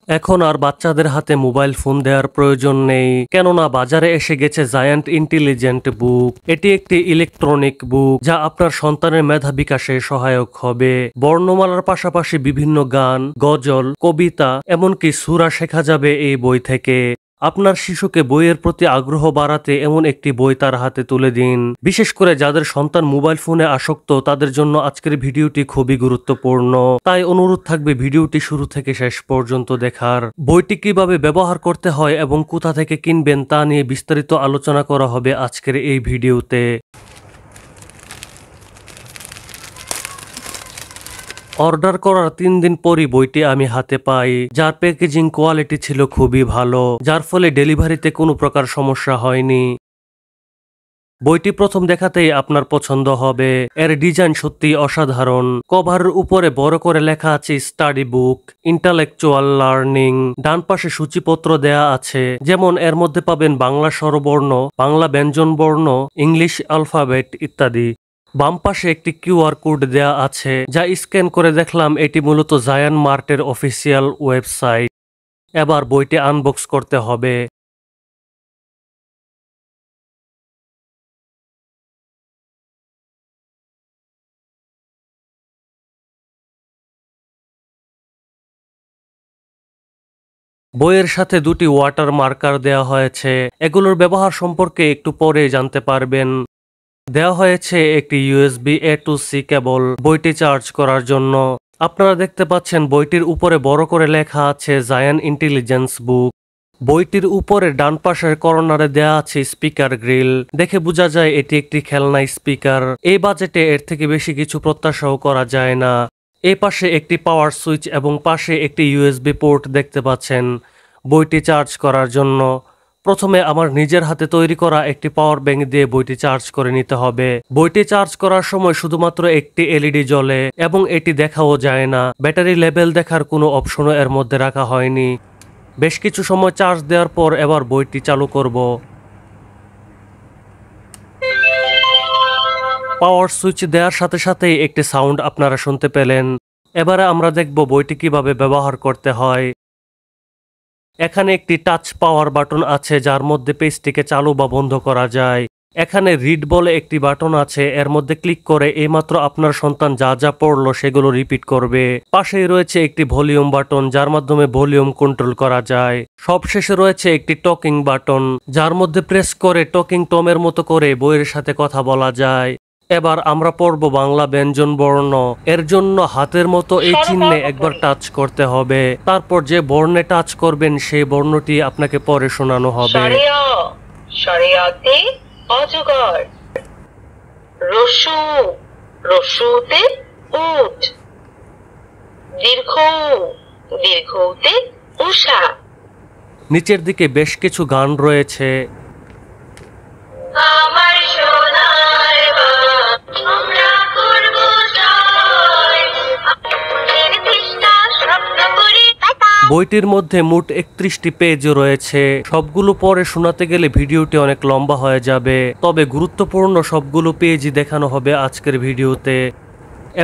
এখন আর বাচ্চাদের হাতে মোবাইল ফোন দেওয়ার প্রয়োজন নেই, কেননা বাজারে এসে গেছে জায়ান্ট ইন্টেলিজেন্ট বুক। এটি একটি ইলেকট্রনিক বুক যা আপনার সন্তানের মেধা বিকাশে সহায়ক হবে। বর্ণমালার পাশাপাশি বিভিন্ন গান, গজল, কবিতা, এমনকি সূরা শেখা যাবে এই বই থেকে। আপনার শিশুকে বইয়ের প্রতি আগ্রহ বাড়াতে এমন একটি বই তার হাতে তুলে দিন। বিশেষ করে যাদের সন্তান মোবাইল ফোনে আসক্ত তাদের জন্য আজকের ভিডিওটি খুবই গুরুত্বপূর্ণ। তাই অনুরোধ থাকবে ভিডিওটি শুরু থেকে শেষ পর্যন্ত দেখার। বইটি কিভাবে ব্যবহার করতে হয় এবং কোথা থেকে কিনবেন তা নিয়ে বিস্তারিত আলোচনা করা হবে আজকের এই ভিডিওতে। অর্ডার করার 3 দিন পরই বইটি আমি হাতে পাই, যার প্যাকেজিং কোয়ালিটি ছিল খুবই ভালো, যার ফলে ডেলিভারিতে কোনো প্রকার সমস্যা হয়নি। বইটি প্রথম দেখাতেই আপনার পছন্দ হবে। এর ডিজাইন সত্যি অসাধারণ। কভারের উপরে বড় করে লেখা আছে স্টাডি বুক, ইন্টালেকচুয়াল লার্নিং। ডান পাশে সূচিপত্র দেয়া আছে, যেমন এর মধ্যে পাবেন বাংলা স্বরবর্ণ, বাংলা ব্যঞ্জনবর্ণ, ইংলিশ অ্যালফাবেট ইত্যাদি। বাম পাশে একটি কিউআর কোড দেয়া আছে, যা স্ক্যান করে দেখলাম এটি মূলত জায়ান মার্টের অফিসিয়াল ওয়েবসাইট। এবার বইটি আনবক্স করতে হবে। বইয়ের সাথে দুটি ওয়াটার মার্কার দেওয়া হয়েছে, এগুলোর ব্যবহার সম্পর্কে একটু পরে জানতে পারবেন। দেওয়া হয়েছে একটি USB A to C কেবল বইটি চার্জ করার জন্য। আপনারা দেখতে পাচ্ছেন বইটির উপরে বড় করে লেখা আছে জায়ান ইন্টেলিজেন্স বুক। বইটির উপরে ডান পাশের কর্নারে দেয়া আছে স্পিকার গ্রিল, দেখে বোঝা যায় এটি একটি খেলনা স্পিকার। এই বাজেটে এর থেকে বেশি কিছু প্রত্যাশাও করা যায় না। এই পাশে একটি পাওয়ার সুইচ এবং পাশে একটি USB পোর্ট দেখতে পাচ্ছেন বইটি চার্জ করার জন্য। প্রথমে আমার নিজের হাতে তৈরি করা একটি পাওয়ার ব্যাংক দিয়ে বইটি চার্জ করে নিতে হবে। বইটি চার্জ করার সময় শুধুমাত্র একটি LED জ্বলে এবং এটি দেখাও যায় না। ব্যাটারি লেভেল দেখার কোনো অপশনও এর মধ্যে রাখা হয়নি। বেশ কিছু সময় চার্জ দেওয়ার পর এবার বইটি চালু করব। পাওয়ার সুইচ দেওয়ার সাথে সাথেই একটি সাউন্ড আপনারা শুনতে পেলেন। এবারে আমরা দেখব বইটি কিভাবে ব্যবহার করতে হয়। এখানে একটি টাচ পাওয়ার বাটন আছে, যার মধ্যে পেজটিকে চালু বা বন্ধ করা যায়। এখানে রিড বলে একটি বাটন আছে, এর মধ্যে ক্লিক করে এইমাত্র আপনার সন্তান যা যা পড়লো সেগুলো রিপিট করবে। পাশেই রয়েছে একটি ভলিউম বাটন, যার মাধ্যমে ভলিউম কন্ট্রোল করা যায়। সবশেষে রয়েছে একটি টকিং বাটন, যার মধ্যে প্রেস করে টকিং টমের মতো করে বইয়ের সাথে কথা বলা যায়। এবার আমরা পড়ব বাংলা ব্যঞ্জন বর্ণ। এর জন্য হাতের মতো এই চিহ্নে একবার টাচ করতে হবে, তারপর যে বর্ণে টাচ করবেন সেই বর্ণটি আপনাকে পরে শোনানো হবে। শরিয়তে অজগর, রসু, রসুতে উট, দীর্ঘ, দীর্ঘতে উষা। নিচের দিকে বেশ কিছু গান রয়েছে। আমার সোনার বাপ, আমরা করব জয়, নির্দিষ্টা শব্দ করে। বইটির মধ্যে মোট 31টি পেজ রয়েছে। সবগুলো পরে শোনাতে গেলে ভিডিওটি অনেক লম্বা হয়ে যাবে, তবে গুরুত্বপূর্ণ সবগুলো পেজই দেখানো হবে আজকের ভিডিওতে।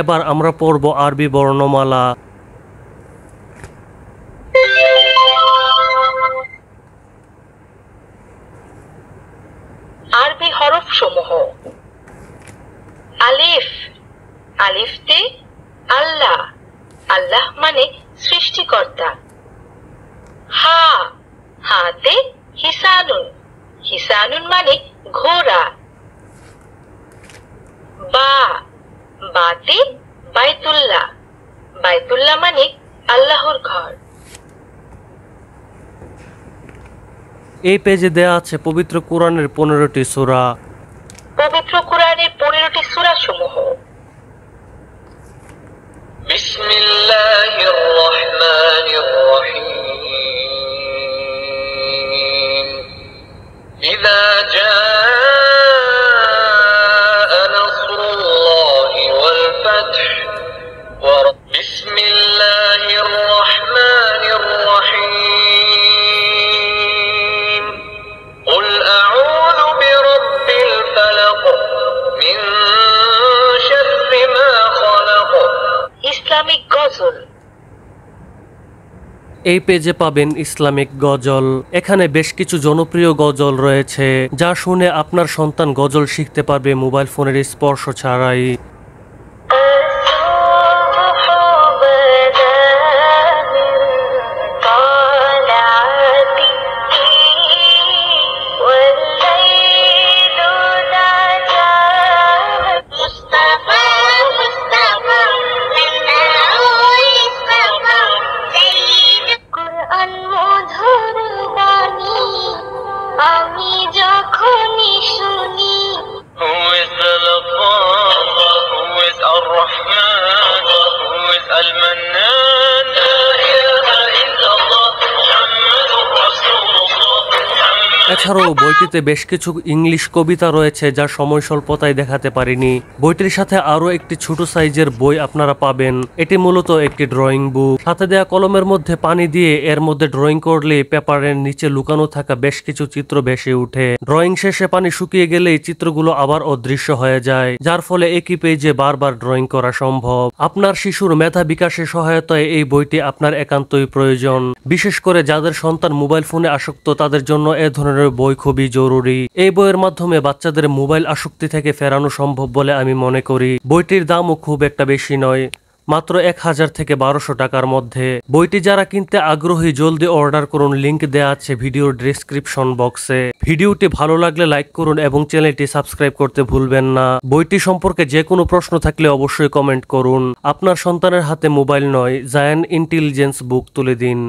এবার আমরা পড়ব আরবি বর্ণমালা। আরবি হরফ সমূহ। আলিফ, আলিফতে আল্লাহ, আল্লাহ মানে সৃষ্টিকর্তা। হা, হাতে হিসানুন, হিসানুন মানে ঘোড়া। বা, বাতে বাইতুল্লাহ, বাইতুল্লাহ মানে আল্লাহর ঘর। এই পেজে দেয়া আছে পবিত্র কোরআনের 15টি সূরা। পবিত্র কোরআনের 15টি সূরা সমূহ। বিসমিল্লাহির রহমানির রহিম। ইযা জাআ নাসরুল্লাহি ওয়াল ফাতহ ওয়া বিসমিল্লাহির রহমানির রহিম। قل أعوذ برب الفلق من شر ما خلق। ইসলামিক গজল। এই পেজে পাবেন ইসলামিক গজল। এখানে বেশ কিছু জনপ্রিয় গজল রয়েছে যা শুনে আপনার সন্তান গজল শিখতে পারবে মোবাইল ফোনের স্পর্শ ছাড়াই। আমি যখনই শুনি Who is the Ghaffar? Who is Ar-Rahman? Who is Al-Mannan? La ilaha illallah, Muhammadur Rasulullah, Muhammad. এছাড়াও বইটিতে বেশ কিছু ইংলিশ কবিতা রয়েছে যা সময় স্বল্পতায় দেখাতে পারিনি। বইটির সাথে আরো একটি ছোট সাইজের বই আপনারা পাবেন। এটি মূলত একটি ড্রয়িং বুক। সাথে দেয়া কলমের মধ্যে পানি দিয়ে এর মধ্যে ড্রয়িং করলে পেপারের নিচে লুকানো থাকা বেশ কিছু চিত্র ভেসে ওঠে। ড্রয়িং শেষে পানি শুকিয়ে গেলেই চিত্রগুলো আবার অদৃশ্য হয়ে যায়, যার ফলে একই পেজে বারবার ড্রয়িং করা সম্ভব। আপনার শিশুর মেধা বিকাশে সহায়তায় এই বইটি আপনার একান্তই প্রয়োজন। বিশেষ করে যাদের সন্তান মোবাইল ফোনে আসক্ত তাদের জন্য এ ধরনের বই খুবই জরুরি। এই বইয়ের মাধ্যমে বাচ্চাদের মোবাইল আসক্তি থেকে ফেরানো সম্ভব বলে আমি মনে করি। বইটির দামও খুব একটা বেশি নয়, মাত্র 1000 থেকে 1200 টাকার মধ্যে। বইটি যারা কিনতে আগ্রহী জলদি অর্ডার করুন, লিংক দেওয়া আছে ভিডিওর ডেসক্রিপশন বক্সে। ভিডিওটি ভালো লাগলে লাইক করুন এবং চ্যানেলটি সাবস্ক্রাইব করতে ভুলবেন না। বইটি সম্পর্কে যে কোনো প্রশ্ন থাকলে অবশ্যই কমেন্ট করুন। আপনার সন্তানের হাতে মোবাইল নয়, জায়ান্ট ইন্টেলিজেন্স বুক তুলে দিন।